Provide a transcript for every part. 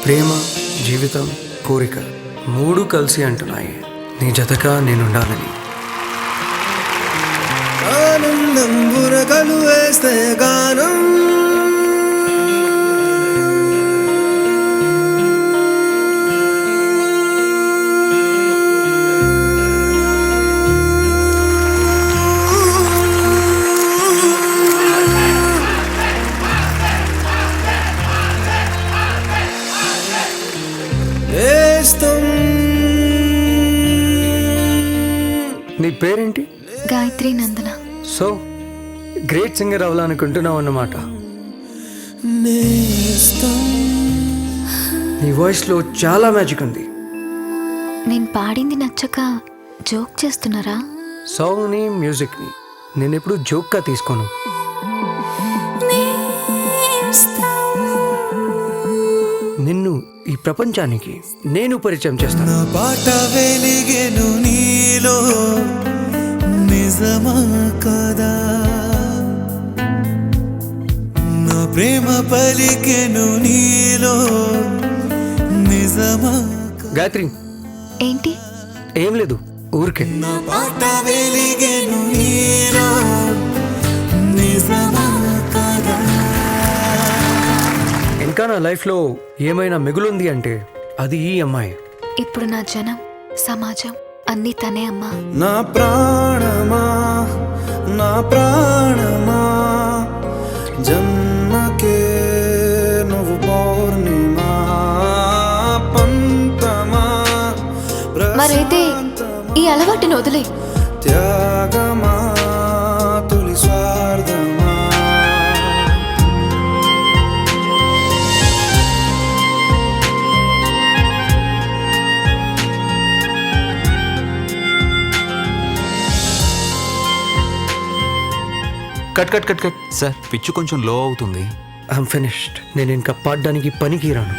ప్రేమ, జీవితం, కోరిక మూడు కలిసి అంటున్నాయి నీ జతగా నేనుండాలని. ఆనందం బురకలు వేస్తే గానం నీ పేరేంటి? గాయత్రి నందన. సో గ్రేట్ సింగర్ అవ్వాలనుకుంటున్నావు అన్నమాట. నీ వాయిస్లో చాలా మ్యాజిక్ ఉంది. నేను పాడింది నచ్చక జోక్ చేస్తున్నారా? సాంగ్ని, మ్యూజిక్ని నేను ఎప్పుడు జోక్గా తీసుకోను. నిన్ను ఈ ప్రపంచానికి నేను పరిచయం చేస్తాను. పాట వెలిగెను నీలో నిజమా కదా, నా ప్రేమ పలికెను నీలో నిజమా. గాయత్రి, ఏంటి? ఏం లేదు, ఊరికే. నా పాట వెలిగెను నీలో నిజమా కదా. ఇంకా నా లైఫ్లో ఏమైనా మిగులుంది అంటే అది ఈ అమ్మాయి. ఇప్పుడు నా జనం, సమాజం అన్నీ తనే అమ్మా. నా ప్రాణమా, నా ప్రాణమా, జన్మకే నువ్వు పౌర్ణిమా, పంతమా, మరైతే ఈ అలవాటుని వదిలే. త్యాగమా, తొలి స్వార్థమా. Cut cut cut cut. Sir, pitch కొంచెం లో అవుతుంది. I'm finished. నేను ఇంకా పాడడానికి పనికి రాను.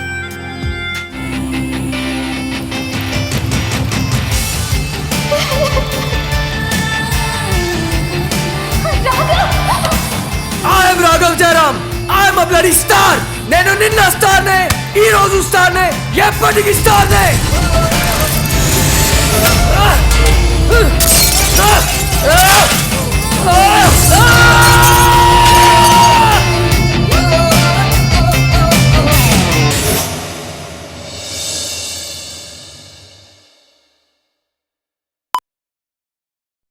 I'm Raghav Jayaram. I'm a bloody star. నేను నిన్న స్టార్ నే, ఈ రోజు స్టార్ నే, ఎప్పటికీ స్టార్ నే.